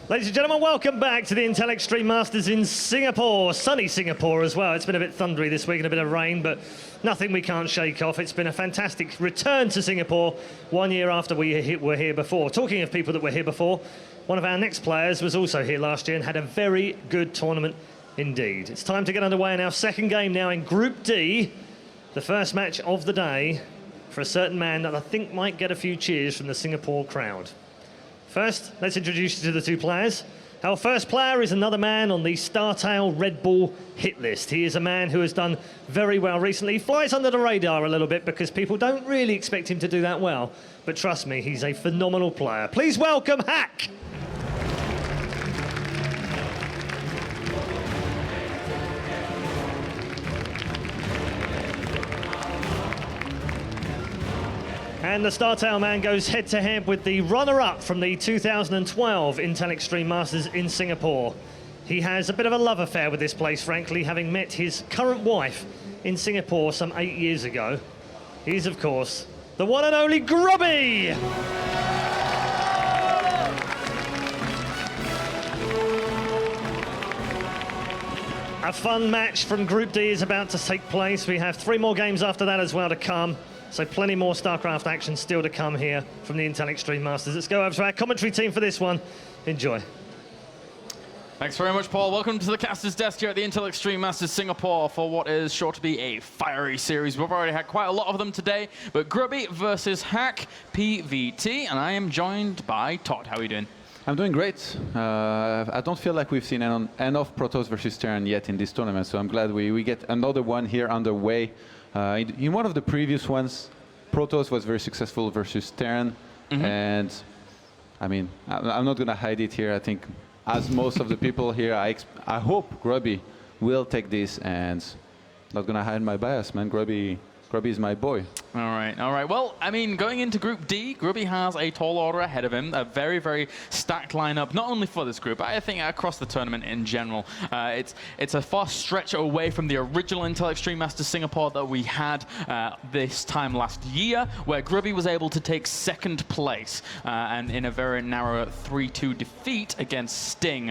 Ladies and gentlemen, welcome back to the Intel Extreme Masters in Singapore. Sunny Singapore as well. It's been a bit thundery this week and a bit of rain, but nothing we can't shake off. It's been a fantastic return to Singapore 1 year after we were here before. Talking of people that were here before, one of our next players was also here last year and had a very good tournament indeed. It's time to get underway in our second game now in Group D. The first match of the day for a certain man that I think might get a few cheers from the Singapore crowd. First, let's introduce you to the two players. Our first player is another man on the StarTale Red Bull hit list. He is a man who has done very well recently. He flies under the radar a little bit because people don't really expect him to do that well. But trust me, he's a phenomenal player. Please welcome Hack. And the StarTale man goes head-to-head with the runner-up from the 2012 Intel Extreme Masters in Singapore. He has a bit of a love affair with this place, frankly, having met his current wife in Singapore some 8 years ago. He's, of course, the one and only Grubby! A fun match from Group D is about to take place. We have 3 more games after that as well to come. So plenty more StarCraft action still to come here from the Intel Extreme Masters. Let's go over to our commentary team for this one. Enjoy. Thanks very much, Paul. Welcome to the caster's desk here at the Intel Extreme Masters Singapore for what is sure to be a fiery series. We've already had quite a lot of them today, but Grubby versus Hack PVT, and I am joined by Todd. How are you doing? I'm doing great. I don't feel like we've seen enough Protoss versus Terran yet in this tournament, so I'm glad we get another one here underway. In one of the previous ones, Protoss was very successful versus Terran, and I mean, I'm not going to hide it here. I think, as most of the people here, I hope Grubby will take this, and not going to hide my bias, man. Grubby is my boy. All right. Well, I mean, going into Group D, Grubby has a tall order ahead of him, a very, very stacked lineup, not only for this group, but I think across the tournament in general. It's a far stretch away from the original Intel Extreme Masters Singapore that we had this time last year, where Grubby was able to take second place, and in a very narrow 3-2 defeat against Sting,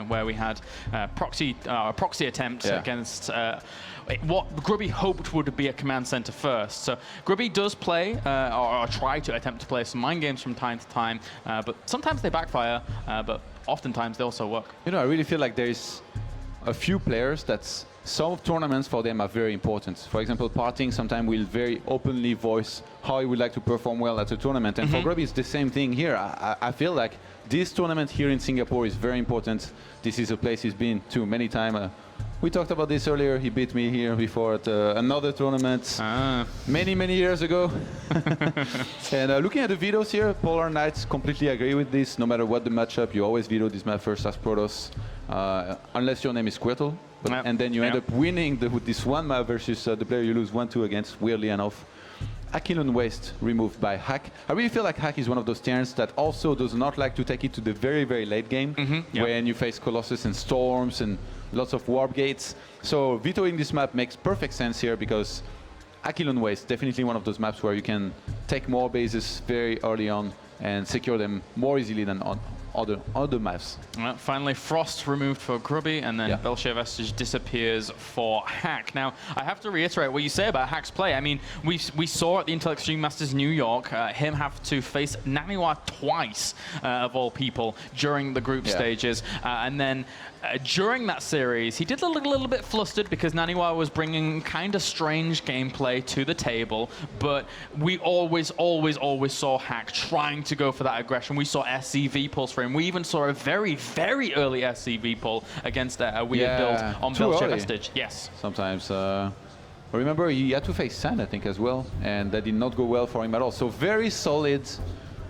where we had a proxy attempt against what Grubby hoped would be a command center first. So Grubby does play, or try to attempt to play some mind games from time to time, but sometimes they backfire, but oftentimes they also work. You know, I really feel like there's a few players that some tournaments for them are very important. For example, Parting sometimes will very openly voice how he would like to perform well at a tournament. And for Grubby, it's the same thing here. I feel like this tournament here in Singapore is very important. This is a place he's been to many times. We talked about this earlier. He beat me here before at another tournament many years ago. And looking at the vetoes here, Polar Knights completely agree with this. No matter what the matchup, you always veto this map first as Protoss, unless your name is Squirtle. And then you end up winning this one map versus the player you lose 1-2 against, weirdly enough. Aquilon Waste removed by Hack. I really feel like Hack is one of those Terrans that also does not like to take it to the very, very late game, when you face Colossus and Storms and lots of warp gates. So vetoing this map makes perfect sense here, because Aquilon Waste, definitely one of those maps where you can take more bases very early on and secure them more easily than on other maps. Well, finally, Frost removed for Grubby, and then Belshir Vestige disappears for Hack. Now, I have to reiterate what you say about Hack's play. I mean, we saw at the Intel Extreme Masters New York him have to face Naniwa twice, of all people, during the group stages. And then during that series, he did look a little bit flustered because Naniwa was bringing kind of strange gameplay to the table, but we always saw Hack trying to go for that aggression. We saw SCV pulls for him. We even saw a very, very early SCV pull against a weird build on Belshir Vestige. Yes. Sometimes. Remember, he had to face Sand, I think, as well, and that did not go well for him at all. So very solid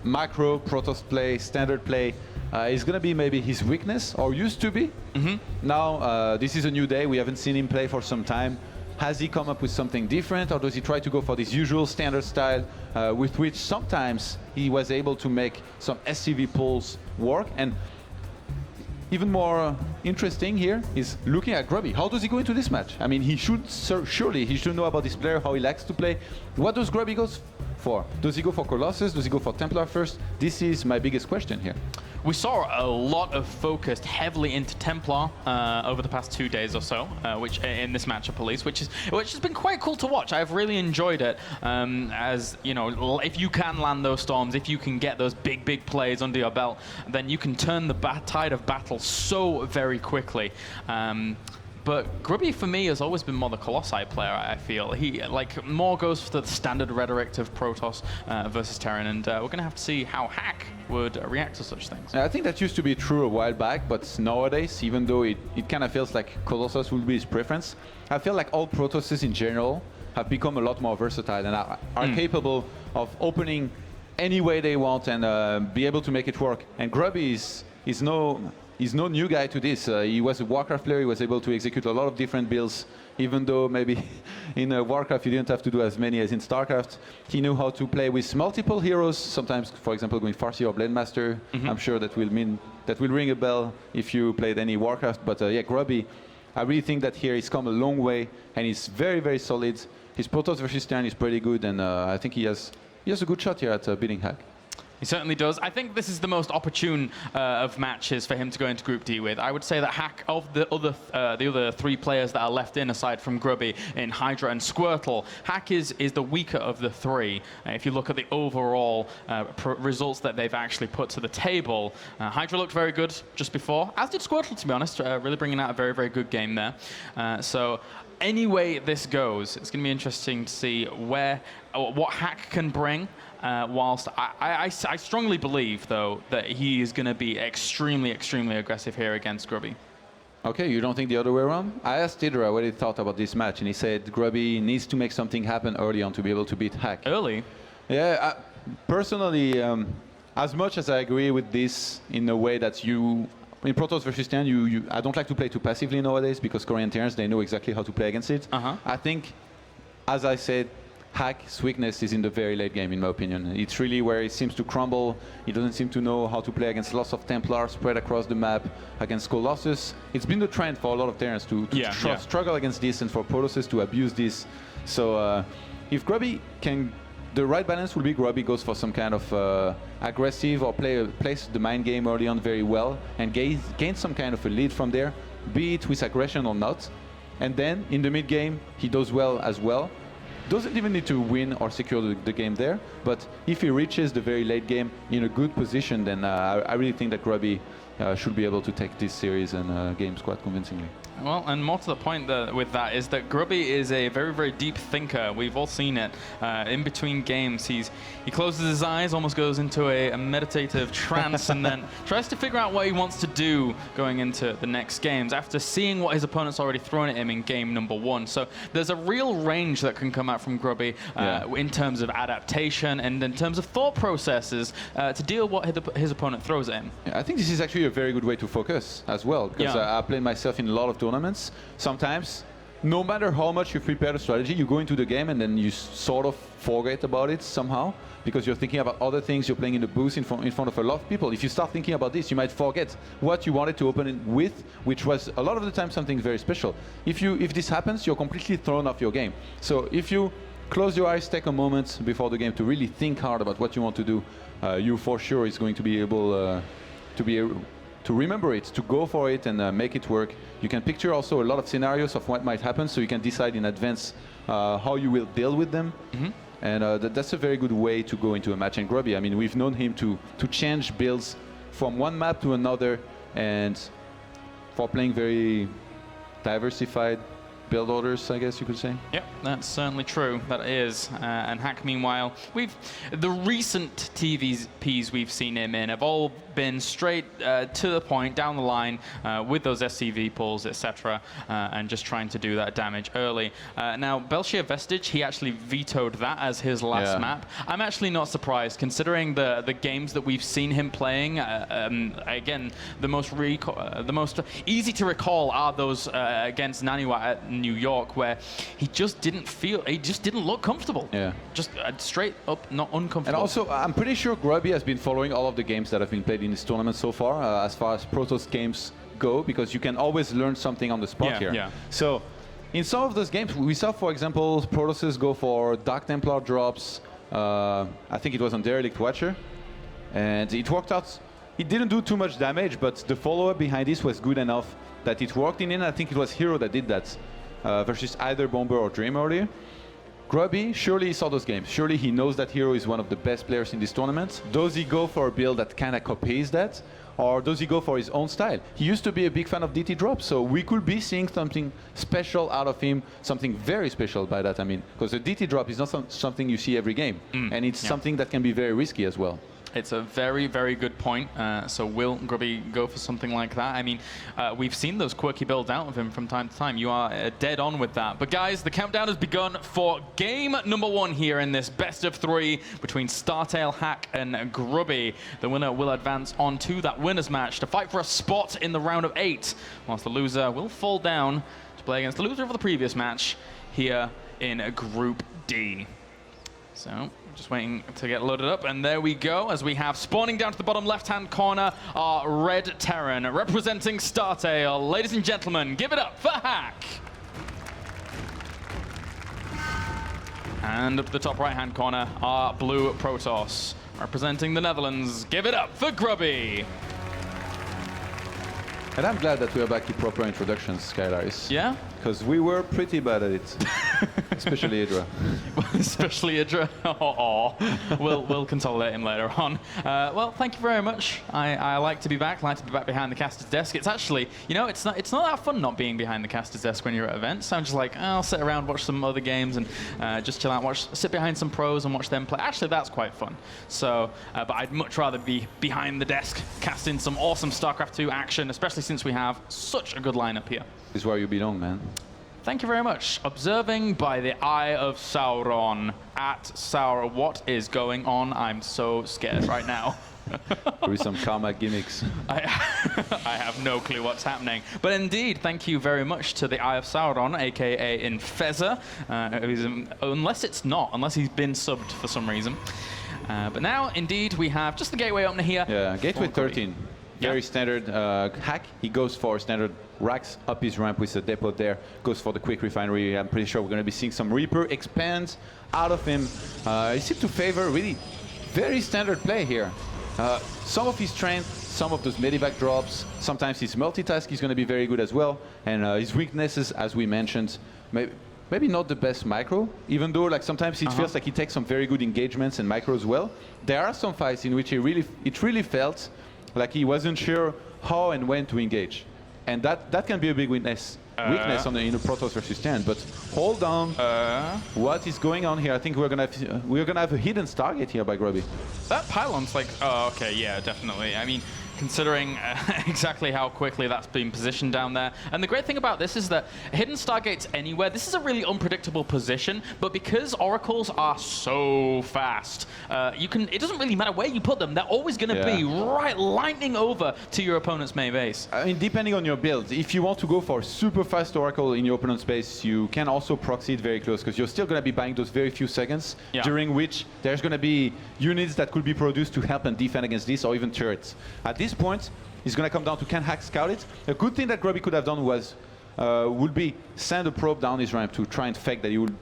macro Protoss play, standard play. Is going to be maybe his weakness, or used to be. Now, this is a new day. We haven't seen him play for some time. Has he come up with something different, or does he try to go for this usual standard style, with which sometimes he was able to make some SCV pulls work? And even more interesting here is looking at Grubby. How does he go into this match? I mean, he should surely he should know about this player, how he likes to play. What does Grubby go for? Does he go for Colossus? Does he go for Templar first? This is my biggest question here. We saw a lot of focus heavily into Templar over the past 2 days or so, which in this matchup at least, which has been quite cool to watch. I've really enjoyed it. As you know, if you can land those storms, if you can get those big plays under your belt, then you can turn the tide of battle so very quickly. But Grubby, for me, has always been more the Colossi player, I feel. He more goes for the standard rhetoric of Protoss versus Terran, and we're going to have to see how Hack would react to such things. I think that used to be true a while back, but nowadays, even though it kind of feels like Colossus will be his preference, I feel like all Protosses in general have become a lot more versatile and are capable of opening any way they want and be able to make it work. And Grubby is no new guy to this. He was a Warcraft player. He was able to execute a lot of different builds, even though maybe in Warcraft you didn't have to do as many as in StarCraft. He knew how to play with multiple heroes, sometimes, for example, going Farsi or Blade Master. I'm sure that will ring a bell if you played any Warcraft. But yeah, Grubby, I really think that here he's come a long way, and he's very, very solid. His Protoss versus Terran is pretty good, and I think he has a good shot here at beating Hack. He certainly does. I think this is the most opportune of matches for him to go into Group D with. I would say that Hack, of the other 3 players that are left in, aside from Grubby, in Hydra and Squirtle, Hack is the weaker of the 3. If you look at the overall results that they've actually put to the table, Hydra looked very good just before, as did Squirtle, to be honest, really bringing out a very, very good game there. So any way this goes, it's going to be interesting to see what Hack can bring. Whilst I strongly believe, though, that he is going to be extremely aggressive here against Grubby. Okay, you don't think the other way around? I asked Tidra what he thought about this match, and he said Grubby needs to make something happen early on to be able to beat Hack. Early? Yeah, personally, as much as I agree with this in a way that in Protoss versus Terran, I don't like to play too passively nowadays because Korean Terrans, they know exactly how to play against it. I think, as I said, Hack's weakness is in the very late game, in my opinion. It's really where he seems to crumble. He doesn't seem to know how to play against lots of Templars spread across the map, against Colossus. It's been the trend for a lot of Terrans to struggle against this and for Protosses to abuse this. So if Grubby can... The right balance will be Grubby goes for some kind of aggressive or plays the mind game early on very well and gains some kind of a lead from there, be it with aggression or not. And then in the mid game, he does well as well. Doesn't even need to win or secure the game there, but if he reaches the very late game in a good position, then I really think that Grubby should be able to take this series and games quite convincingly. Well, and more to the point with that is that Grubby is a very, very deep thinker. We've all seen it. In between games, he closes his eyes, almost goes into a meditative trance, and then tries to figure out what he wants to do going into the next games after seeing what his opponent's already thrown at him in game number 1. So there's a real range that can come out from Grubby in terms of adaptation and in terms of thought processes to deal with what his opponent throws at him. Yeah, I think this is actually a very good way to focus as well, because I played myself in a lot of tournaments. Sometimes, no matter how much you prepare the strategy, you go into the game and then you sort of forget about it somehow because you're thinking about other things. You're playing in the booth in front of a lot of people. If you start thinking about this, you might forget what you wanted to open it with, which was a lot of the time something very special. If this happens, you're completely thrown off your game. So if you close your eyes, take a moment before the game to really think hard about what you want to do, you for sure is going to be able to remember it, to go for it and make it work. You can picture also a lot of scenarios of what might happen, so you can decide in advance how you will deal with them. And that's a very good way to go into a match. And Grubby, I mean, we've known him to change builds from one map to another, and for playing very diversified build orders, I guess you could say. Yep, that's certainly true. That is. And Hack, meanwhile, the recent TVPs we've seen him in have all been straight to the point, down the line, with those SCV pulls, etc., and just trying to do that damage early. Now, Belshir Vestige, he actually vetoed that as his last map. I'm actually not surprised, considering the games that we've seen him playing. Again, the most easy to recall are those against Naniwa at New York, where he just didn't look comfortable. Yeah. Just straight up not uncomfortable. And also, I'm pretty sure Grubby has been following all of the games that have been played in this tournament so far as Protoss games go, because you can always learn something on the spot here. Yeah. So, in some of those games, we saw, for example, Protosses go for Dark Templar drops. I think it was on Derelict Watcher. And it worked out It didn't do too much damage, but the follow-up behind this was good enough that it worked in. I think it was Hero that did that versus either Bomber or Dream earlier. Grubby, surely he saw those games. Surely he knows that Hero is one of the best players in this tournament. Does he go for a build that kind of copies that? Or does he go for his own style? He used to be a big fan of DT drop, so we could be seeing something special out of him, something very special by that, I mean. Because a DT drop is not something you see every game. And it's something that can be very risky as well. It's a very, very good point. So will Grubby go for something like that? I mean, we've seen those quirky builds out of him from time to time. You are dead on with that. But guys, the countdown has begun for game number 1 here in this best of 3 between StarTale, Hack, and Grubby. The winner will advance on to that winner's match to fight for a spot in the round of 8, whilst the loser will fall down to play against the loser of the previous match here in Group D. So, just waiting to get loaded up, and there we go, as we have spawning down to the bottom left-hand corner our Red Terran, representing StarTale. Ladies and gentlemen, give it up for Hack! And up to the top right-hand corner, our Blue Protoss, representing the Netherlands. Give it up for Grubby! And I'm glad that we are back to proper introductions, Skylaris. Yeah? Because we were pretty bad at it. Especially Idra. Especially Idra. We'll consolidate him later on. Well, thank you very much. I like to be back. Like to be back behind the caster's desk. It's actually, you know, it's not that fun not being behind the caster's desk when you're at events. I'm just like, I'll sit around, watch some other games, and just chill out, sit behind some pros and watch them play. Actually, that's quite fun. So, but I'd much rather be behind the desk, casting some awesome StarCraft 2 action, especially since we have such a good lineup here. This is where you belong, man. Thank you very much. Observing by the Eye of Sauron at Sauron. What is going on? I'm so scared right now. There is some karma gimmicks. I have no clue what's happening. But indeed, thank you very much to the Eye of Sauron, aka Infeza. Unless he's been subbed for some reason. But now, indeed, we have just the gateway opener here. Yeah, gateway 13. Very standard Hack. He goes for standard racks up his ramp with a depot there, goes for the quick refinery. I'm pretty sure we're going to be seeing some Reaper expands out of him. He seems to favor really very standard play here. Some of his strength, some of those medivac drops, sometimes his multitask is going to be very good as well. And his weaknesses, as we mentioned, maybe not the best micro, even though like sometimes it feels like he takes some very good engagements and micro as well. There are some fights in which it really felt like he wasn't sure how and when to engage. And that can be a big weakness in a Protoss versus 10. But hold on, what is going on here? I think we're gonna have a hidden Stargate here by Grubby. That pylon's like, oh, okay, yeah, definitely. I mean, considering exactly how quickly that's been positioned down there. And the great thing about this is that hidden Stargates anywhere, this is a really unpredictable position, but because oracles are so fast, it doesn't really matter where you put them, they're always going to be right lightning over to your opponent's main base. I mean, depending on your build, if you want to go for a super fast oracle in your opponent's base, you can also proxy it very close, because you're still going to be buying those very few seconds, during which there's going to be units that could be produced to help and defend against this, or even turrets. At this point, it's going to come down to can Hack scout it. A good thing that Grubby could have done would be send a probe down his ramp to try and fake that he would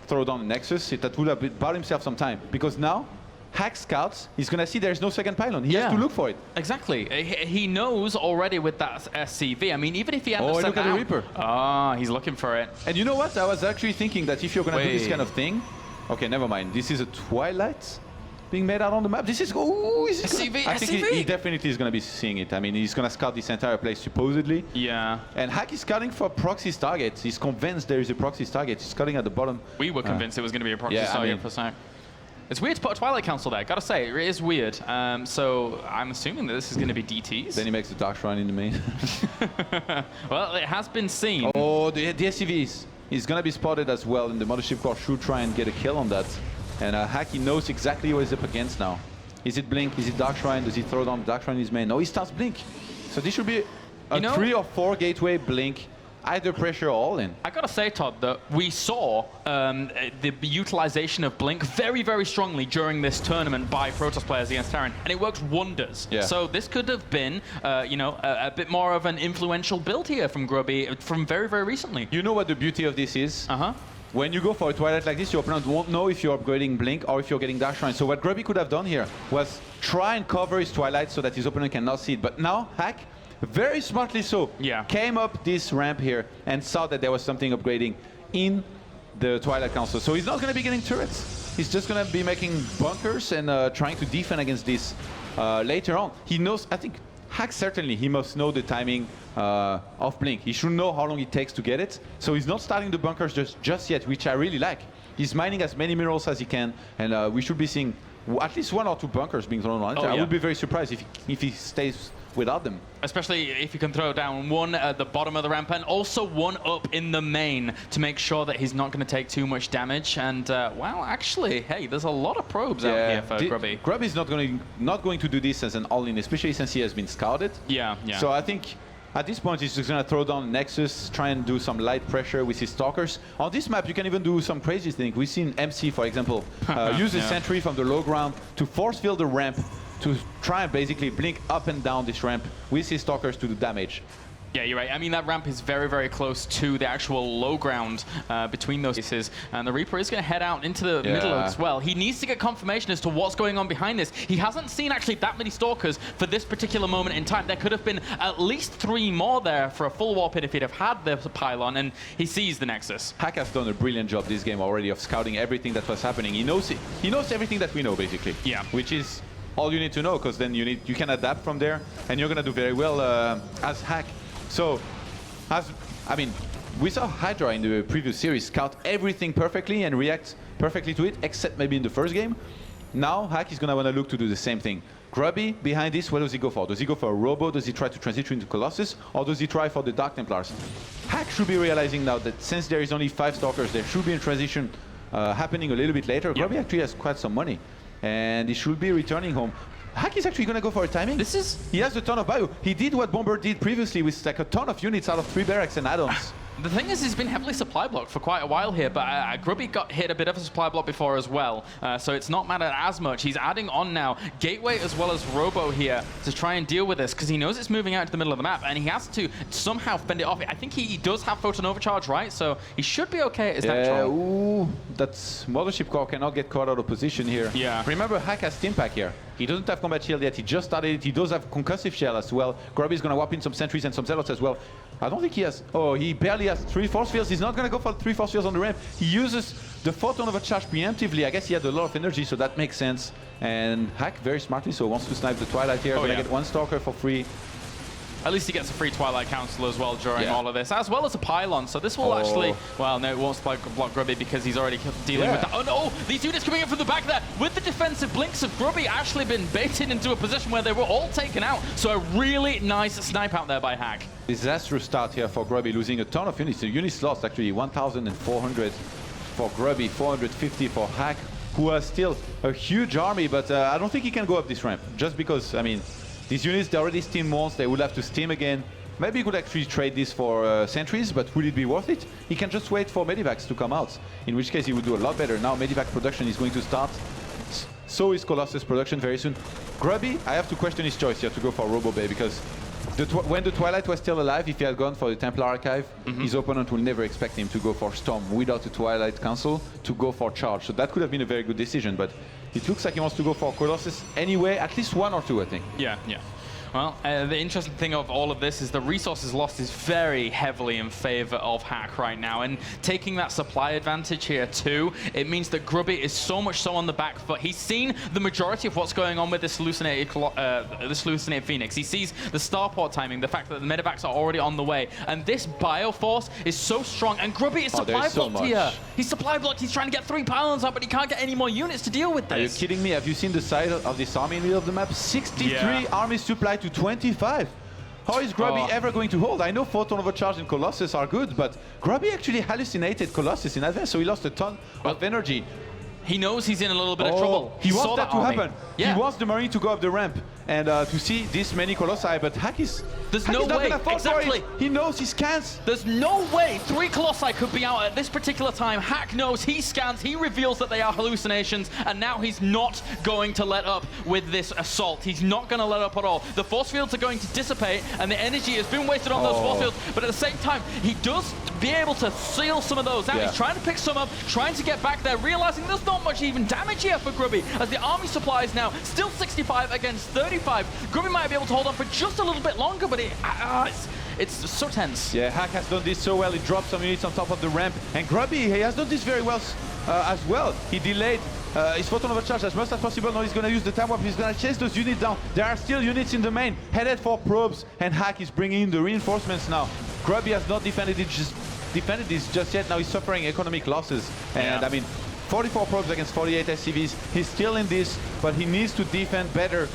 throw down the Nexus. That would have bought himself some time, because now Hack scouts, he's going to see there's no second pylon. He has to look for it. Exactly. He knows already with that SCV. I mean, even if he hadn't sent look at the Reaper. Ah, he's looking for it. And you know what? I was actually thinking that if you're going to do this kind of thing, okay, never mind. This is a Twilight being made out on the map. This is SCV. I think he definitely is going to be seeing it. I mean, he's going to scout this entire place supposedly. Yeah. And Hack is scouting for proxy targets. He's convinced there is a proxy target. He's scouting at the bottom. We were convinced it was going to be a proxy target for a sec. It's weird to put a Twilight Council there. Gotta say, it is weird. So I'm assuming that this is going to be DTs. Then he makes the Dark Shrine in the main. Well, it has been seen. Oh, the SCVs. He's going to be spotted as well, and the Mothership Core should try and get a kill on that. And Hack, he knows exactly what he's up against now. Is it Blink? Is it Dark Shrine? Does he throw down Dark Shrine in his main? No, he starts Blink. So this should be a 3 or 4 gateway Blink, either pressure or all in. I gotta say, Todd, that we saw the utilization of Blink very, very strongly during this tournament by Protoss players against Terran, and it worked wonders. Yeah. So this could have been, a bit more of an influential build here from Grubby from very, very recently. You know what the beauty of this is? when you go for a Twilight like this, your opponent won't know if you're upgrading Blink or if you're getting Dash Shrine. So what Grubby could have done here was try and cover his Twilight so that his opponent cannot see it. But now, Hack, very smartly so, came up this ramp here and saw that there was something upgrading in the Twilight Council. So he's not going to be getting turrets. He's just going to be making bunkers and trying to defend against this later on. He knows, I think, Hack certainly, he must know the timing of Blink. He should know how long it takes to get it. So he's not starting the bunkers just yet, which I really like. He's mining as many minerals as he can, and we should be seeing at least 1 or 2 bunkers being thrown on it. I would be very surprised if he stays without them. Especially if you can throw down 1 at the bottom of the ramp and also 1 up in the main to make sure that he's not going to take too much damage. And, well, actually, hey, there's a lot of probes out here for Grubby. Grubby's not going to do this as an all-in, especially since he has been scouted. Yeah. So I think at this point he's just going to throw down Nexus, try and do some light pressure with his Stalkers. On this map you can even do some crazy things. We've seen MC, for example, use the sentry from the low ground to force field the ramp to try and basically blink up and down this ramp with his Stalkers to do damage. Yeah, you're right. I mean, that ramp is very, very close to the actual low ground between those pieces. And the Reaper is going to head out into the middle as well. He needs to get confirmation as to what's going on behind this. He hasn't seen actually that many Stalkers for this particular moment in time. There could have been at least 3 more there for a full warp in if he'd have had the pylon, and he sees the Nexus. Hack has done a brilliant job this game already of scouting everything that was happening. He knows everything that we know, basically. Yeah. Which is all you need to know, because then you can adapt from there, and you're going to do very well as Hack. So, we saw Hydra in the previous series scout everything perfectly and react perfectly to it, except maybe in the first game. Now, Hack is going to want to look to do the same thing. Grubby, behind this, what does he go for? Does he go for a Robo? Does he try to transition into Colossus? Or does he try for the Dark Templars? Hack should be realizing now that since there is only 5 Stalkers, there should be a transition happening a little bit later. Grubby actually has quite some money, and he should be returning home. Hack is actually going to go for a timing. He has a ton of bio. He did what Bomber did previously with like a ton of units out of 3 barracks and add-ons. The thing is, he's been heavily supply blocked for quite a while here, but Grubby got hit a bit of a supply block before as well, so it's not mattered as much. He's adding on now Gateway as well as Robo here to try and deal with this, because he knows it's moving out to the middle of the map, and he has to somehow fend it off. I think he does have Photon Overcharge, right? So he should be okay at his natural. Ooh, that's Mothership Core cannot get caught out of position here. Yeah. Remember, Hack has Steam Pack here. He doesn't have Combat Shield yet. He just started it. He does have Concussive Shell as well. Grubby's going to whap in some Sentries and some Zealots as well. I don't think he has... Oh, he barely has 3 Force Fields. He's not going to go for 3 Force Fields on the ramp. He uses the Photon Overcharge preemptively. I guess he had a lot of energy, so that makes sense. And Hack, very smartly so, wants to snipe the Twilight here. Going to get 1 Stalker for free. At least he gets a free Twilight Council as well during all of this, as well as a Pylon. So this will actually... Well, no, it won't block Grubby because he's already dealing with that. Oh, no! These units coming in from the back there with the defensive blinks of Grubby actually been baited into a position where they were all taken out. So a really nice snipe out there by Hack. Disastrous start here for Grubby, losing a ton of units. The units lost, actually, 1,400 for Grubby, 450 for Hack, who has still a huge army, but I don't think he can go up this ramp, just because, I mean, these units, they already steam once, they will have to steam again. Maybe he could actually trade this for sentries, but would it be worth it? He can just wait for Medivacs to come out, in which case he would do a lot better. Now Medivac production is going to start. So is Colossus production very soon. Grubby, I have to question his choice here to go for Robo Bay, because when the Twilight was still alive, if he had gone for the Templar Archive, his opponent will never expect him to go for Storm without the Twilight Council to go for Charge. So that could have been a very good decision, but it looks like he wants to go for Colossus anyway, at least 1 or 2, I think. Yeah. Well, the interesting thing of all of this is the resources lost is very heavily in favor of Hack right now, and taking that supply advantage here too, it means that Grubby is so much so on the back foot. He's seen the majority of what's going on with this hallucinated Phoenix. He sees the starport timing, the fact that the medevacs are already on the way, and this Bioforce is so strong, and Grubby is supply blocked here. He's supply blocked, he's trying to get 3 pylons up, but he can't get any more units to deal with this. Are you kidding me? Have you seen the size of this army in the middle of the map? 63 army supply to 25. How is Grubby ever going to hold? I know Photon Overcharge and Colossus are good, but Grubby actually hallucinated Colossus in advance, so he lost a ton of energy. He knows he's in a little bit of trouble. He wants that to happen. Yeah. He wants the Marine to go up the ramp. and to see this many Colossi, but Hack is... There's Hack no is not way, gonna fall for exactly. it. He knows he scans. There's no way 3 Colossi could be out at this particular time. Hack knows, he scans, he reveals that they are hallucinations, and now he's not going to let up with this assault. He's not going to let up at all. The force fields are going to dissipate, and the energy has been wasted on those force fields, but at the same time, he does be able to seal some of those out. He's trying to pick some up, trying to get back there, realizing there's not much even damage here for Grubby, as the army supplies now still 65 against 35. Grubby might be able to hold on for just a little bit longer, but it's so tense. Yeah, Hack has done this so well. He dropped some units on top of the ramp, and Grubby, he has done this very well as well. He delayed his photon overcharge as much as possible. Now he's going to use the time warp. He's going to chase those units down. There are still units in the main, headed for probes, and Hack is bringing in the reinforcements now. Grubby has not defended this just yet. Now he's suffering economic losses, and I mean, 44 probes against 48 SCVs. He's still in this, but he needs to defend better.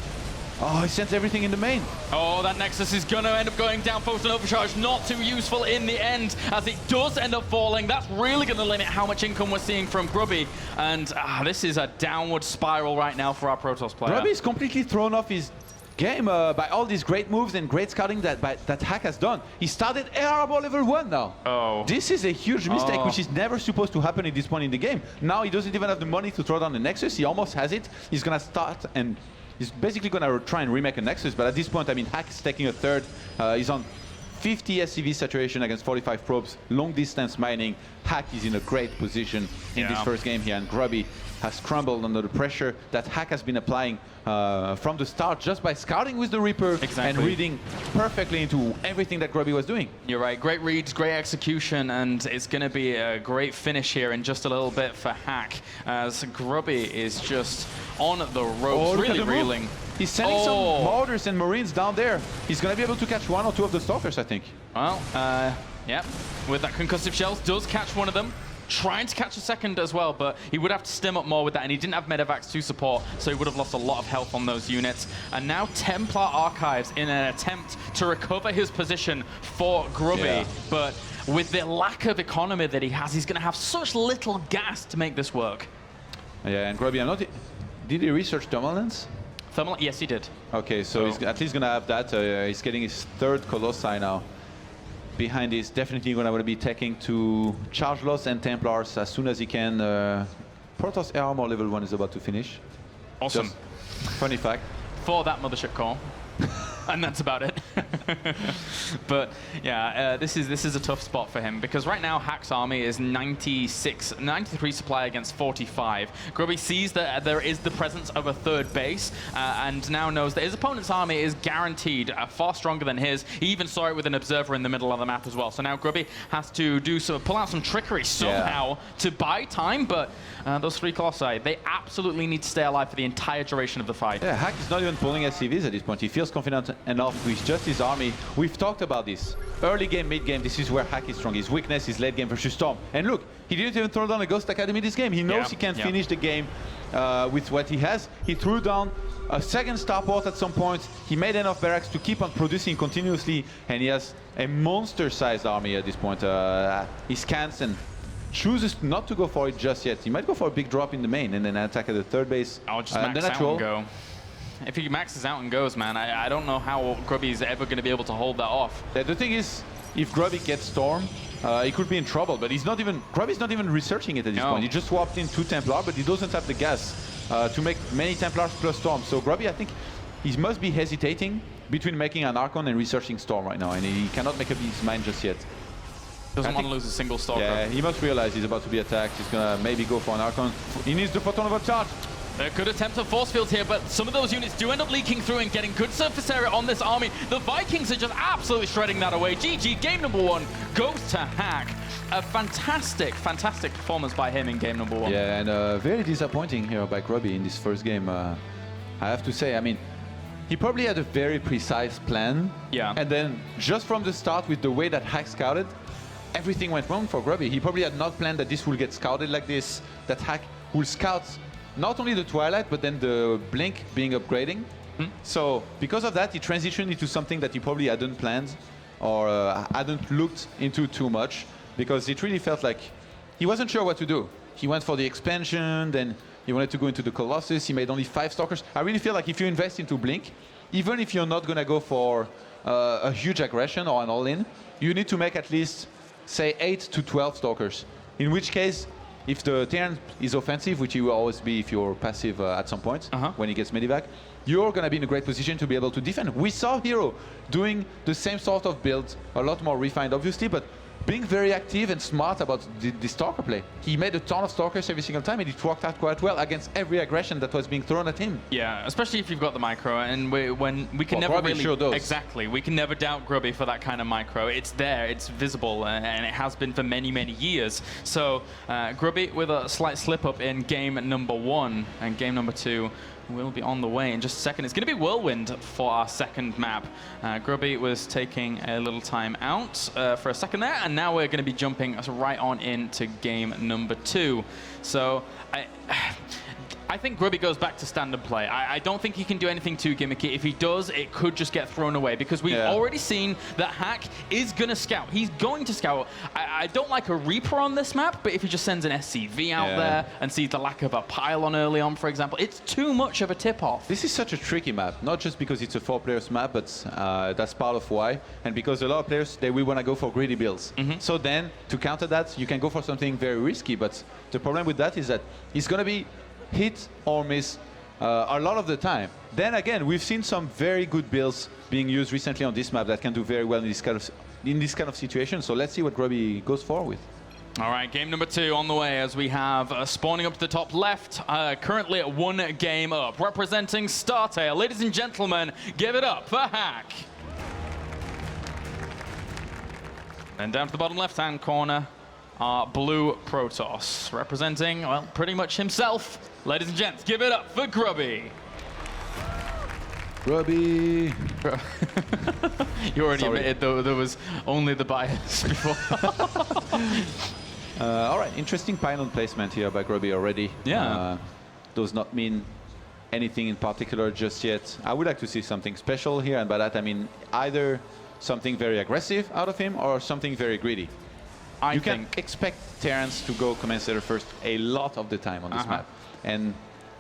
Oh, he sends everything in the main. Oh, that Nexus is going to end up going down. Photon Overcharge not too useful in the end, as it does end up falling. That's really going to limit how much income we're seeing from Grubby. And this is a downward spiral right now for our Protoss player. Grubby is completely thrown off his game by all these great moves and great scouting that Hack has done. He started air armor level 1 now. Oh. This is a huge mistake, which is never supposed to happen at this point in the game. Now he doesn't even have the money to throw down the Nexus. He almost has it. He's going to start and he's basically going to try and remake a Nexus, but at this point, I mean, Hack is taking a third. He's on 50 SCV saturation against 45 probes, long distance mining. Hack is in a great position in this first game here, and Grubby has crumbled under the pressure that Hack has been applying from the start just by scouting with the Reaper and reading perfectly into everything that Grubby was doing. You're right, great reads, great execution, and it's going to be a great finish here in just a little bit for Hack, as Grubby is just on the ropes, really reeling. He's sending some mortars and marines down there. He's going to be able to catch 1 or 2 of the stalkers, I think. Well, yeah, with that concussive shells, does catch one of them. Trying to catch a second as well, but he would have to stem up more with that, and he didn't have medevacs to support, so he would have lost a lot of health on those units. And now Templar Archives in an attempt to recover his position for Grubby, but with the lack of economy that he has, he's going to have such little gas to make this work. Yeah, and Grubby, did he research thermal lens? Thermal, yes, he did. Okay, so he's at least going to have that. He's getting his 3rd Colossi now. Behind this, definitely going to be taking to Charge Loss and Templars as soon as he can. Protoss Air Armor level 1 is about to finish. Awesome. Just funny fact. For that mothership core. And that's about it. But yeah, this is a tough spot for him, because right now Hack's army is 93 supply against 45. Grubby sees that there is the presence of a 3rd base, and now knows that his opponent's army is guaranteed far stronger than his. He even saw it with an observer in the middle of the map as well. So now Grubby has to pull out some trickery somehow to buy time, but those 3 Colossi, they absolutely need to stay alive for the entire duration of the fight. Yeah, Hack is not even pulling SCVs at this point. He feels confident enough with just his army. We've talked about this. Early game, mid game, this is where Hack is strong. His weakness is late game versus Storm. And look, he didn't even throw down a Ghost Academy this game. He knows he can finish the game with what he has. He threw down a 2nd starport at some point. He made enough barracks to keep on producing continuously, and he has a monster-sized army at this point. He scans and chooses not to go for it just yet. He might go for a big drop in the main and then attack at the 3rd base. I'll just max out and go. If he maxes out and goes, man, I don't know how Grubby is ever going to be able to hold that off. The thing is, if Grubby gets Storm, he could be in trouble, but Grubby's not even researching it at this point. He just swapped in 2 Templar, but he doesn't have the gas to make many Templars plus Storm. So Grubby, I think, he must be hesitating between making an Archon and researching Storm right now, and he cannot make up his mind just yet. Doesn't want to lose a single Stalker. Yeah, he must realize he's about to be attacked. He's going to maybe go for an Archon. He needs the photon overcharge. A good attempt at force fields here, but some of those units do end up leaking through and getting good surface area on this army. The Vikings are just absolutely shredding that away. GG, game number 1 goes to Hack. A fantastic, fantastic performance by him in game number 1. Yeah, and very disappointing here by Grubby in this first game. I have to say, I mean, he probably had a very precise plan. Yeah. And then just from the start, with the way that Hack scouted, everything went wrong for Grubby. He probably had not planned that this will get scouted like this, that Hack will scout not only the Twilight, but then the Blink being upgrading. So because of that, he transitioned into something that he probably hadn't planned or hadn't looked into too much, because it really felt like he wasn't sure what to do. He went for the expansion, then he wanted to go into the Colossus. He made only 5 Stalkers. I really feel like if you invest into Blink, even if you're not going to go for a huge aggression or an all-in, you need to make at least, say, 8 to 12 Stalkers. In which case, if the Terran is offensive, which he will always be if you're passive at some point, when he gets medivac, you're going to be in a great position to be able to defend. We saw Hero doing the same sort of build, a lot more refined, obviously, but being very active and smart about the Stalker play. He made a ton of Stalkers every single time, and it worked out quite well against every aggression that was being thrown at him. Yeah, especially if you've got the micro, and when we can never Grubby really... sure does. Exactly, we can never doubt Grubby for that kind of micro. It's there, it's visible, and it has been for many, many years. So Grubby with a slight slip-up in game number 1, and game number 2 will be on the way in just a second. It's going to be Whirlwind for our second map. Grubby was taking a little time out for a second there, and now we're going to be jumping right on into game number 2. So I think Grubby goes back to standard play. I don't think he can do anything too gimmicky. If he does, it could just get thrown away, because we've already seen that Hack is going to scout. He's going to scout. I don't like a Reaper on this map, but if he just sends an SCV out there and sees the lack of a pylon early on, for example, it's too much of a tip-off. This is such a tricky map, not just because it's a 4-players map, but that's part of why, and because a lot of players, they will want to go for greedy builds. So then, to counter that, you can go for something very risky, but the problem with that is that it's going to be hit or miss a lot of the time. Then again, we've seen some very good builds being used recently on this map that can do very well in this kind of situation. So let's see what Grubby goes for with. All right, game number 2 on the way as we have spawning up to the top left, currently at 1 game up, representing StarTale. Ladies and gentlemen, give it up for Hack. And down to the bottom left-hand corner, our blue Protoss, representing, well, pretty much himself. Ladies and gents, give it up for Grubby. Grubby. You already admitted though there was only the bias before. All right, interesting pylon placement here by Grubby already. Yeah. Does not mean anything in particular just yet. I would like to see something special here, and by that I mean either something very aggressive out of him or something very greedy. You can expect Terrans to go Command Center first a lot of the time on this map. And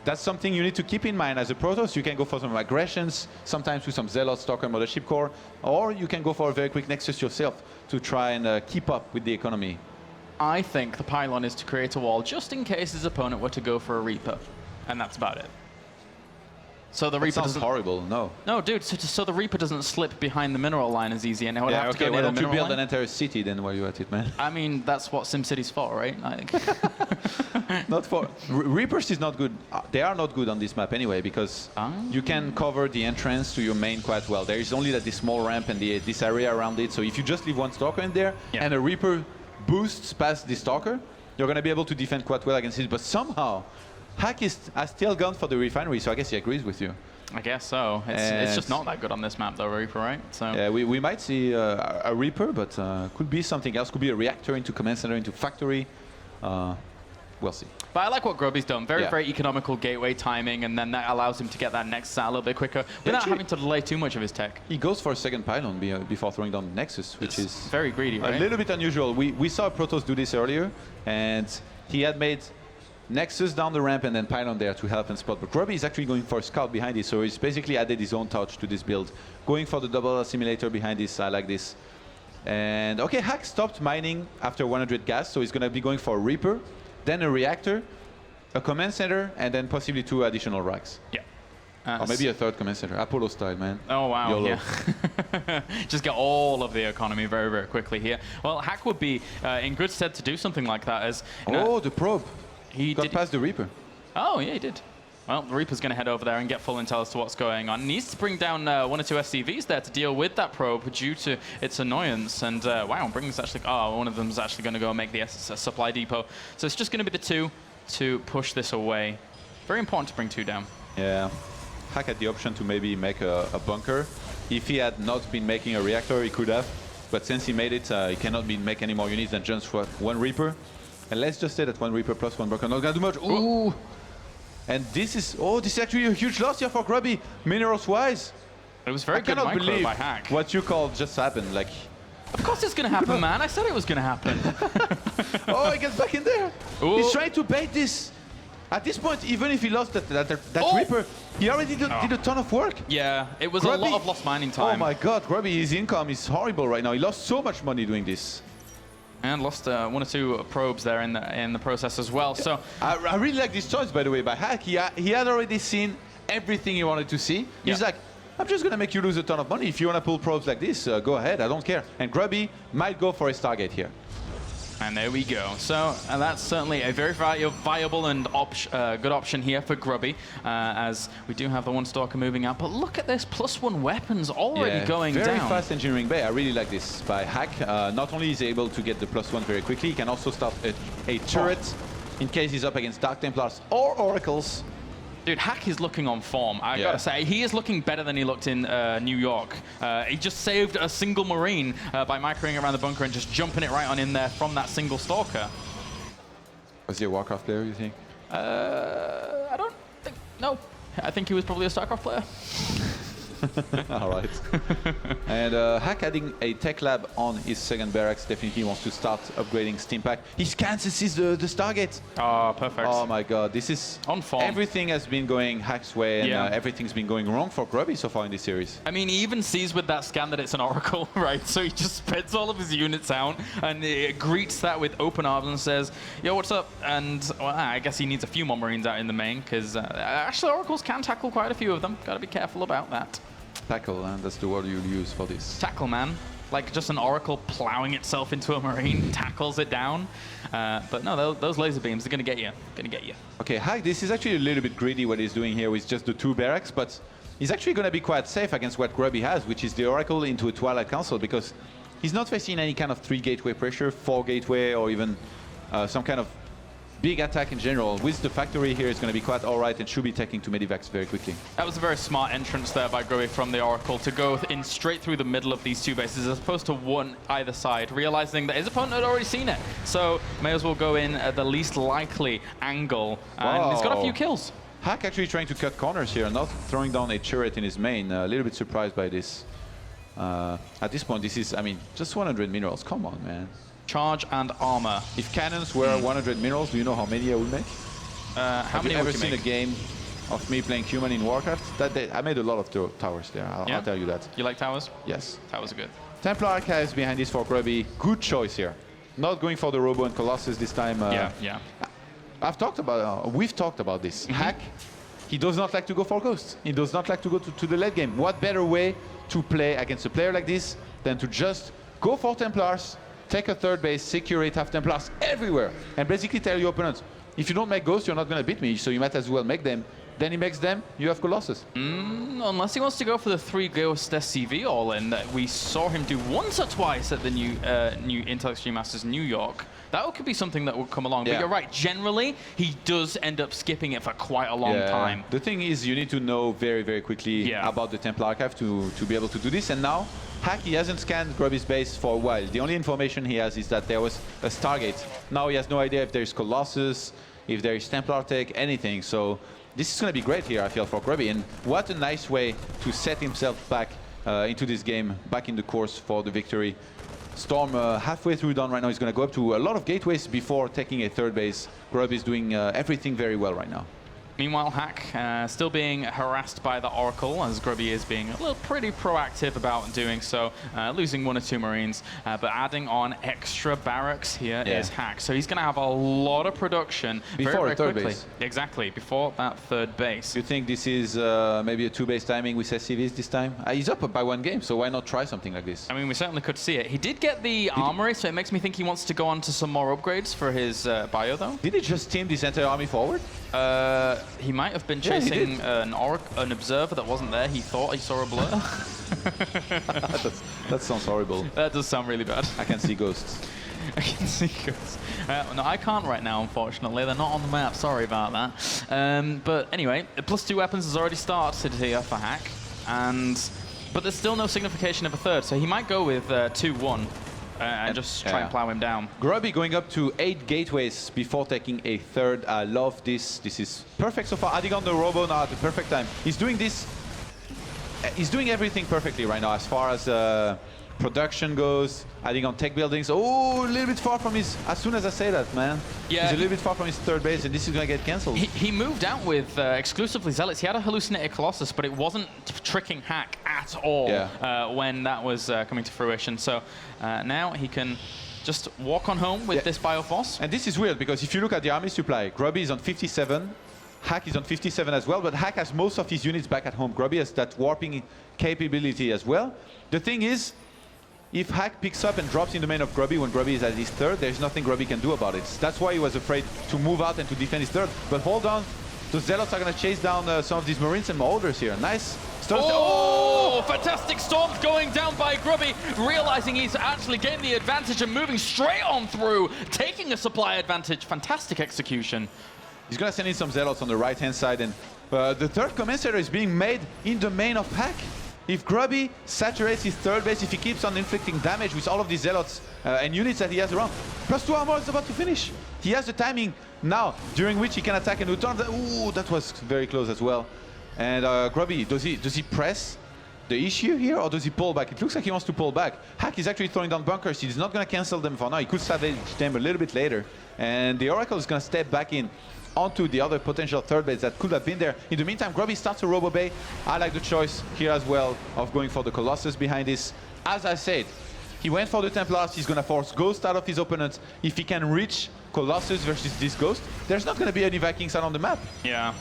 that's something you need to keep in mind as a Protoss. You can go for some aggressions, sometimes with some Zealot, Stalker, Mothership Core, or you can go for a very quick Nexus yourself to try and keep up with the economy. I think the pylon is to create a wall just in case his opponent were to go for a Reaper. And that's about it. So the Reaper doesn't... horrible, no. No, dude, so the Reaper doesn't slip behind the mineral line as easy, and it would have to go why near the don't you mineral build line? an entire city then while you're at it, man? I mean, that's what SimCity's for, right? Not for... Reapers is not good. They are not good on this map anyway, because you can cover the entrance to your main quite well. There is only this small ramp and this area around it, so if you just leave one Stalker in there, and a Reaper boosts past the Stalker, you're going to be able to defend quite well against it. But somehow, Hack has still gone for the refinery, so I guess he agrees with you. I guess so. It's just not that good on this map, though, Reaper, right? So yeah, we might see a Reaper, but could be something else. Could be a reactor into Command Center, into Factory. We'll see. But I like what Grubby's done. Very economical gateway timing, and then that allows him to get that next set a little bit quicker without having to delay too much of his tech. He goes for a second pylon before throwing down Nexus, which is very greedy, right? A little bit unusual. We saw Protoss do this earlier, and he had made Nexus down the ramp and then pylon there to help and spot. But Grubby is actually going for a scout behind it, so he's basically added his own touch to this build. Going for the double assimilator behind this, I like this. And okay, Hack stopped mining after 100 gas, so he's going to be going for a Reaper, then a reactor, a command center, and then possibly 2 additional racks. Yeah. Or maybe a 3rd command center, Apollo style, man. Oh, wow. YOLO. Yeah. Just get all of the economy very, very quickly here. Well, Hack would be in good stead to do something like that as... the probe. He got past the Reaper. Oh, yeah, he did. Well, the Reaper's going to head over there and get full intel as to what's going on. He needs to bring down 1 or 2 SCVs there to deal with that probe due to its annoyance. And wow, Bring's actually... Oh, one of them's actually going to go make the supply depot. So it's just going to be the 2 to push this away. Very important to bring 2 down. Yeah. Hack had the option to maybe make a bunker. If he had not been making a reactor, he could have. But since he made it, he cannot make any more units than just 1 Reaper. And let's just say that 1 Reaper plus 1 bunker not gonna do much. Ooh! And this is actually a huge loss here for Grubby, minerals-wise. It was very good micro by Hack. What you call just happened, like... Of course it's gonna happen, man. I said it was gonna happen. Oh, he gets back in there. Ooh. He's trying to bait this. At this point, even if he lost that Oh! Reaper, he already did a ton of work. Yeah, it was a Grubby- lot of lost mining Oh time. my god, Grubby, his income is horrible right now. He lost so much money doing this. And lost 1 or 2 probes there in the process as well. So I really like this choice, by the way, by Hack. He had already seen everything he wanted to see. He's Yeah. like, I'm just going to make you lose a ton of money. If you want to pull probes like this, go ahead. I don't care. And Grubby might go for a Stargate here. And there we go. So that's certainly a very viable and good option here for Grubby, as we do have the 1 Stalker moving out. But look at this, +1 weapons already going very down. fast engineering bay. I really like this by Hack. Not only is he able to get the +1 very quickly, he can also start a turret in case he's up against Dark Templars or Oracles. Dude, Hack is looking on form. I gotta say, he is looking better than he looked in New York. He just saved a single Marine by microing around the bunker and just jumping it right on in there from that single Stalker. Was he a Warcraft player, you think? I don't think, no. I think he was probably a StarCraft player. All right. And Hack adding a tech lab on his second barracks definitely wants to start upgrading Steam Pack. He scans and sees the Stargate. Oh, perfect. Oh my god, this is... On form. Everything has been going Hack's way, and everything's been going wrong for Grubby so far in this series. I mean, he even sees with that scan that it's an Oracle, right? So he just spreads all of his units out and greets that with open arms and says, yo, what's up? And well, I guess he needs a few more Marines out in the main, because actually Oracles can tackle quite a few of them. Gotta be careful about that. Tackle, and that's the word you'll use for this. Tackle, man. Like just an Oracle plowing itself into a Marine, tackles it down. But no, those laser beams, they're gonna get you. Okay, Hack, this is actually a little bit greedy what he's doing here with just the 2 barracks, but he's actually going to be quite safe against what Grubby has, which is the Oracle into a Twilight Council, because he's not facing any kind of 3 gateway pressure, 4 gateway, or even some kind of big attack in general. With the factory here, it's going to be quite all right and should be taking to Medivacs very quickly. That was a very smart entrance there by Grubby from the Oracle to go in straight through the middle of these 2 bases as opposed to one either side, realizing that his opponent had already seen it. So may as well go in at the least likely angle, and he's got a few kills. Hack actually trying to cut corners here, not throwing down a turret in his main. A little bit surprised by this. At this point, this is, I mean, just 100 minerals. Come on, man. Charge and armor. If cannons were 100 minerals, do you know how many I would make? How many Have you ever would you seen make? a game of me playing human in Warcraft? I made a lot of towers there, I'll tell you that. You like towers? Yes. Towers are good. Templar Archives behind this for Grubby. Good choice here. Not going for the Robo and Colossus this time. Yeah. We've talked about this. Hack, he does not like to go for Ghosts. He does not like to go to the late game. What better way to play against a player like this than to just go for Templars, take a 3rd base, secure it, have Templars everywhere, and basically tell your opponent, if you don't make Ghosts, you're not going to beat me, so you might as well make them. Then he makes them, you have Colossus. Unless he wants to go for the 3 Ghost SCV all-in that we saw him do once or twice at the new Intel Extreme Masters New York. That could be something that would come along. But you're right, generally, he does end up skipping it for quite a long time. The thing is, you need to know very, very quickly about the Templar Archive to be able to do this. And now, Hack, he hasn't scanned Grubby's base for a while. The only information he has is that there was a Stargate. Now he has no idea if there's Colossus, if there is Templar Tech, anything. So this is going to be great here, I feel, for Grubby. And what a nice way to set himself back into this game, back in the course for the victory. Storm halfway through done right now. He's going to go up to a lot of gateways before taking a 3rd base. Grubby is doing everything very well right now. Meanwhile, Hack still being harassed by the Oracle, as Grubby is being a little pretty proactive about doing so, losing 1 or 2 Marines, but adding on extra barracks here is Hack. So he's going to have a lot of production before very, very a 3rd quickly. base. Exactly, before that 3rd base. You think this is maybe a 2-base timing with SCVs this time? He's up by 1 game, so why not try something like this? I mean, we certainly could see it. He did get the armory, so it makes me think he wants to go on to some more upgrades for his bio, though. Did he just team this entire army forward? He might have been chasing an observer that wasn't there. He thought he saw a blur. That sounds horrible. That does sound really bad. I can see ghosts. I can see ghosts. No, I can't right now, unfortunately. They're not on the map. Sorry about that. But anyway, +2 weapons has already started here for Hack, but there's still no signification of a 3rd, so he might go with 2-1. And just try and plow him down. Grubby going up to 8 gateways before taking a 3rd. I love this. This is perfect so far. Adding on the Robo now at the perfect time. He's doing this. He's doing everything perfectly right now as far as production goes, adding on tech buildings. Oh, a little bit far from his, as soon as I say that, man. Yeah, he's a little bit far from his third base, and this is going to get cancelled. He moved out with exclusively Zealots. He had a hallucinated Colossus, but it wasn't tricking Hack at all when that was coming to fruition. So now he can just walk on home with this Bioforce. And this is weird, because if you look at the army supply, Grubby is on 57, Hack is on 57 as well, but Hack has most of his units back at home. Grubby has that warping capability as well. The thing is, if Hack picks up and drops in the main of Grubby when Grubby is at his third, there's nothing Grubby can do about it. That's why he was afraid to move out and to defend his third. But hold on, the Zealots are going to chase down some of these Marines and Marauders here. Nice. Oh, fantastic storms going down by Grubby, realizing he's actually gained the advantage and moving straight on through, taking a supply advantage. Fantastic execution. He's going to send in some Zealots on the right-hand side, and the third commentator is being made in the main of Hack. If Grubby saturates his third base, if he keeps on inflicting damage with all of these Zealots and units that he has around, +2 armor is about to finish. He has the timing now, during which he can attack and return. Ooh, that was very close as well. And Grubby, does he press the issue here, or does he pull back? It looks like he wants to pull back. Hack is actually throwing down bunkers. He's not going to cancel them for now. He could salvage them a little bit later. And the Oracle is going to step back in onto the other potential third base that could have been there. In the meantime, Grubby starts a Robo Bay. I like the choice here as well of going for the Colossus behind this. As I said, he went for the Templars. He's going to force Ghost out of his opponent. If he can reach Colossus versus this Ghost, there's not going to be any Vikings out on the map. Yeah.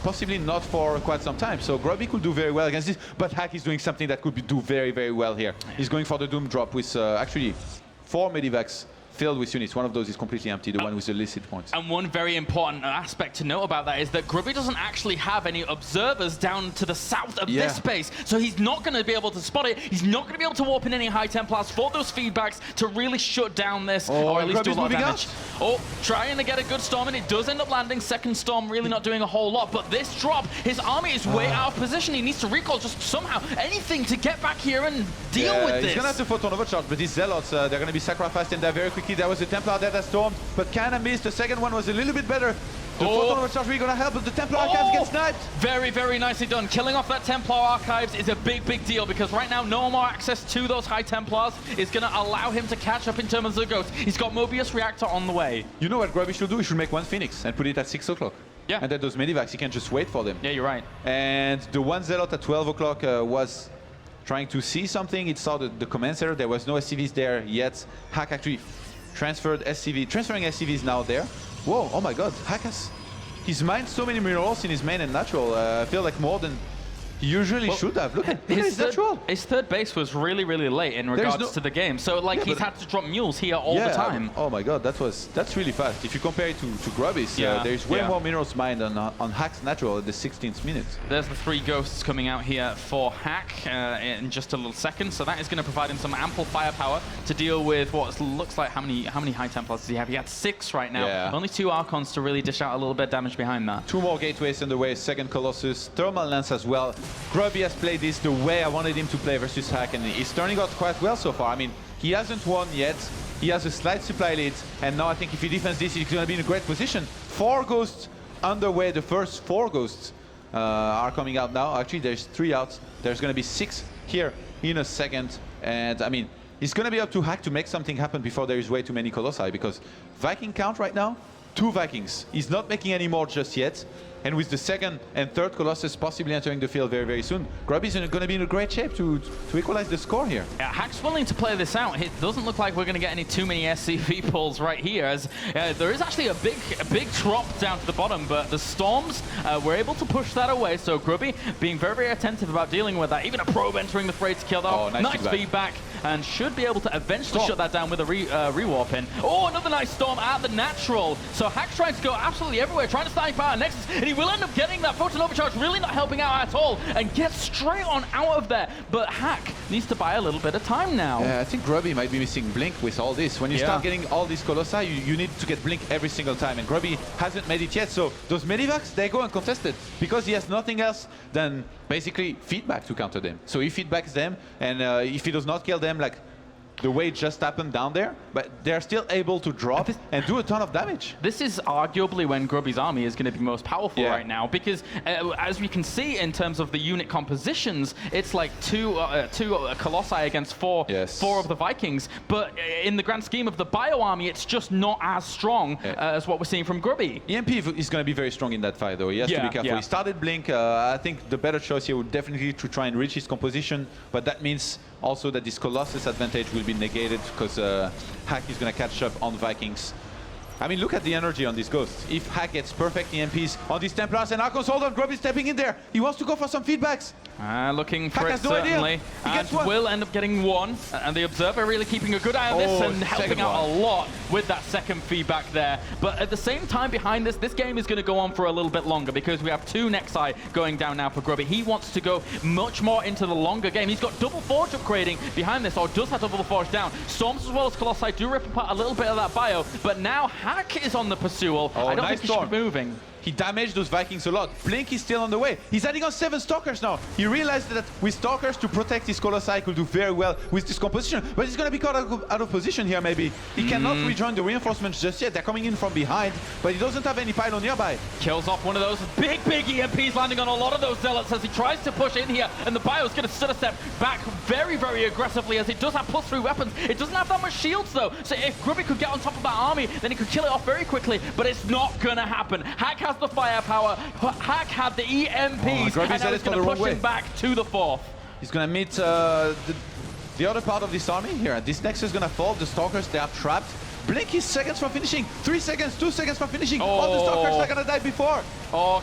Possibly not for quite some time. So Grubby could do very well against this, but Hack is doing something that could do very, very well here. He's going for the Doom drop with actually 4 Medivacs filled with units. One of those is completely empty, the one with the illicit points. And one very important aspect to note about that is that Grubby doesn't actually have any observers down to the south of this base, so he's not going to be able to spot it. He's not going to be able to warp in any high Templars for those feedbacks to really shut down this, or at least do a lot of damage. Oh, trying to get a good storm, and it does end up landing. Second storm really not doing a whole lot, but this drop, his army is way out of position. He needs to recall just somehow anything to get back here and deal with this. He's going to have to photon overcharge, but these Zealots, they're going to be sacrificed and die very quickly. There was a Templar that stormed, but kind of missed. The second one was a little bit better. The photon overcharge really going to help, but the Templar Archives get sniped. Very, very nicely done. Killing off that Templar Archives is a big, big deal, because right now no more access to those high Templars is going to allow him to catch up in terms of the Ghost. He's got Mobius Reactor on the way. You know what Grubby should do? He should make one Phoenix and put it at 6 o'clock. Yeah. And then those Medivacs, he can just wait for them. Yeah, you're right. And the one Zealot at 12 o'clock was trying to see something. It saw the commencer. There was no SCVs there yet. Hack actually transferring SCVs now there. Whoa, oh my god, Hack has... He's mined so many minerals in his main and natural. I feel like more than he usually should have. Look at his natural. His third base was really, really late in regards to the game. So like he's had to drop mules here all the time. Oh my god, that's really fast. If you compare it to Grubby's, there's way more minerals mined on Hack's natural at the 16th minute. There's the 3 Ghosts coming out here for Hack in just a little second. So that is going to provide him some ample firepower to deal with what looks like how many high Templars does he have? He had 6 right now. Yeah. Only 2 Archons to really dish out a little bit of damage behind that. 2 more gateways in the way. Second Colossus, Thermal Lance as well. Grubby has played this the way I wanted him to play versus Hack, and he's turning out quite well so far. I mean, he hasn't won yet. He has a slight supply lead, and now I think if he defends this, he's going to be in a great position. 4 Ghosts underway. The first 4 Ghosts are coming out now. Actually, there's 3 out. There's going to be 6 here in a second, and I mean, it's going to be up to Hack to make something happen before there is way too many Colossi, because Viking count right now, 2 Vikings. He's not making any more just yet. And with the second and third Colossus possibly entering the field very, very soon, Grubby's going to be in a great shape to equalize the score here. Yeah, Hack's willing to play this out. It doesn't look like we're going to get too many SCV pulls right here, as there is actually a big drop down to the bottom, but the Storms were able to push that away. So Grubby being very, very attentive about dealing with that. Even a probe entering the fray to kill that. Oh, nice feedback, and should be able to eventually shut that down with a rewarp in. Oh, another nice Storm at the natural. So Hack's trying to go absolutely everywhere, trying to snipe out Nexus, and he will end up getting that photon overcharge, really not helping out at all, and gets straight on out of there. But Hack needs to buy a little bit of time now. Yeah, I think Grubby might be missing Blink with all this. When you start getting all these Colossi, you need to get Blink every single time, and Grubby hasn't made it yet. So those Medivacs, they go uncontested, because he has nothing else than basically feedback to counter them. So he feedbacks them, and if he does not kill them, like the way it just happened down there, but they're still able to drop and do a ton of damage. This is arguably when Grubby's army is going to be most powerful right now, because as we can see in terms of the unit compositions, it's like two Colossi against four of the Vikings, but in the grand scheme of the Bio army, it's just not as strong as what we're seeing from Grubby. EMP is going to be very strong in that fight, though. He has to be careful. He started Blink. I think the better choice here would definitely to try and reach his composition, but that means also that this Colossus advantage will be negated because Hack is going to catch up on Vikings. I mean, look at the energy on this Ghost. If Hack gets perfect EMPs on these Templars and Archons, hold on, Grubby stepping in there. He wants to go for some feedbacks. Looking for it, certainly. And will end up getting one. And the Observer really keeping a good eye on this and helping out a lot with that second feedback there. But at the same time behind this game is going to go on for a little bit longer because we have two Nexi going down now for Grubby. He wants to go much more into the longer game. He's got Double Forge upgrading behind this, or does have Double Forge down. Storms as well as Colossi do rip apart a little bit of that bio, but now Hack is on the pursual. I don't think he should be moving. He damaged those Vikings a lot. Blink is still on the way. He's adding on 7 Stalkers now. He realized that with Stalkers to protect his Colossi, he could do very well with this composition. But he's going to be caught out of position here, maybe. He cannot rejoin the reinforcements just yet. They're coming in from behind, but he doesn't have any pylon nearby. Kills off one of those big EMPs, landing on a lot of those Zealots as he tries to push in here. And the Bio's going to sit a step back very, very aggressively as it does have +3 weapons. It doesn't have that much shields, though. So if Grubby could get on top of that army, then he could kill it off very quickly. But it's not going to happen. Hack has the firepower. Hack had the EMPs, and now he's going to push him back to the 4th. He's going to meet the other part of this army here. This Nexus is going to fall. The Stalkers, they are trapped. Blink is seconds from finishing. 3 seconds, 2 seconds from finishing. All the Stalkers are going to die before.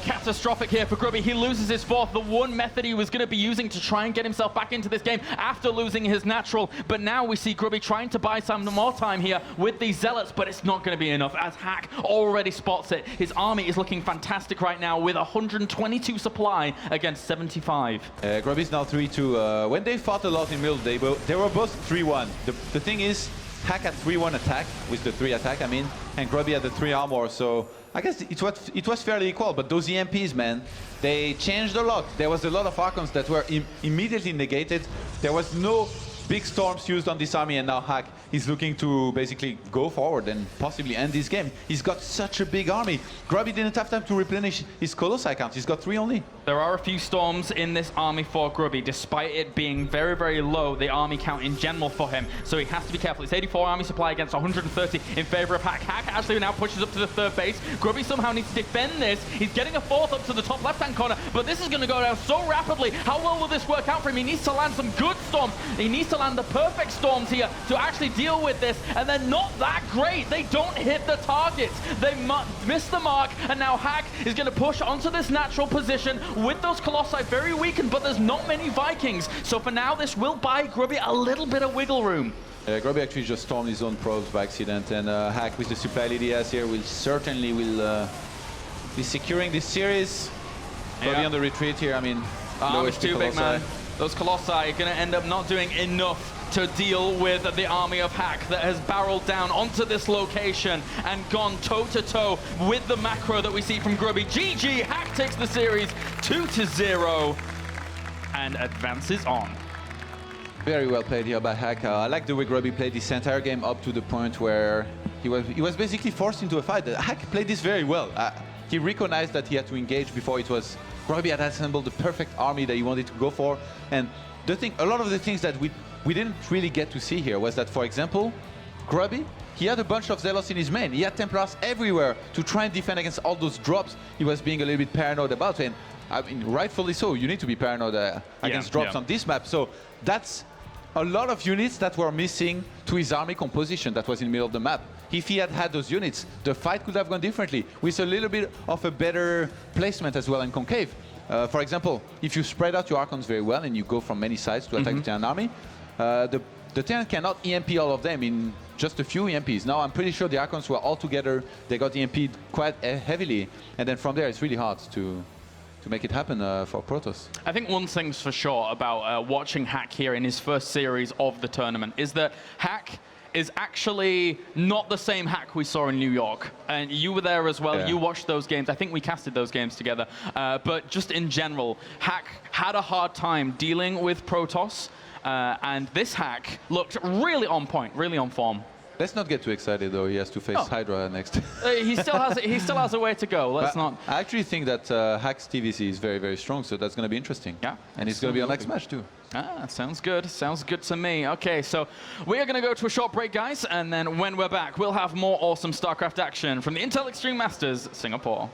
Catastrophic here for Grubby. He loses his 4th. The one method he was going to be using to try and get himself back into this game after losing his natural. But now we see Grubby trying to buy some more time here with these Zealots, but it's not going to be enough as Hack already spots it. His army is looking fantastic right now with 122 supply against 75. Grubby's now 3-2. When they fought a lot in middle, they were both 3-1. The thing is, Hack had 3-1 attack, with the 3 attack, I mean, and Grubby had the 3 armor, so I guess it was fairly equal, but those EMPs, man, they changed a lot. There was a lot of Archons that were immediately negated. There was no big storms used on this army, and now Hack is looking to basically go forward and possibly end this game. He's got such a big army. Grubby didn't have time to replenish his Colossi count. He's got 3 only. There are a few storms in this army for Grubby, despite it being very, very low, the army count in general for him. So he has to be careful. It's 84 army supply against 130 in favor of Hack. Hack actually now pushes up to the 3rd base. Grubby somehow needs to defend this. He's getting a 4th up to the top left-hand corner, but this is going to go down so rapidly. How well will this work out for him? He needs to land some good storms. He needs to land the perfect storms here to actually deal with this, and they're not that great. They don't hit the targets. They miss the mark, and now Hack is going to push onto this natural position with those Colossi very weakened, but there's not many Vikings. So for now, this will buy Grubby a little bit of wiggle room. Grubby actually just stormed his own probes by accident, and Hack with the supply lead he has here will certainly be securing this series. Grubby on the retreat here, I mean, it's too big, man. Those Colossi are going to end up not doing enough to deal with the army of Hack that has barreled down onto this location and gone toe-to-toe with the macro that we see from Grubby. GG, Hack takes the series 2-0 and advances on. Very well played here by Hack. I like the way Grubby played this entire game up to the point where he was basically forced into a fight. Hack played this very well. He recognized that he had to engage before it was Grubby had assembled the perfect army that he wanted to go for. And a lot of the things that we didn't really get to see here was that, for example, Grubby, he had a bunch of Zealots in his main. He had Templars everywhere to try and defend against all those drops he was being a little bit paranoid about. And I mean, rightfully so. You need to be paranoid against drops on this map. So that's a lot of units that were missing to his army composition that was in the middle of the map. If he had had those units, the fight could have gone differently with a little bit of a better placement as well in concave. For example, if you spread out your Archons very well and you go from many sides to attack the Terran army, the Terran cannot EMP all of them in just a few EMPs. Now, I'm pretty sure the Archons were all together. They got EMP'd quite heavily. And then from there, it's really hard to make it happen for Protoss. I think one thing's for sure about watching Hack here in his first series of the tournament is that Hack is actually not the same Hack we saw in New York. And you were there as well. Yeah. You watched those games. I think we casted those games together. But just in general, Hack had a hard time dealing with Protoss. And this Hack looked really on point, really on form. Let's not get too excited, though. He has to face Hydra next. He still has a way to go. Let's not. I actually think that Hack's TVC is very, very strong, so that's going to be interesting. Yeah. And it's going to be our next match, too. Ah, sounds good. Sounds good to me. Okay, so we are going to go to a short break, guys, and then when we're back, we'll have more awesome StarCraft action from the Intel Extreme Masters Singapore.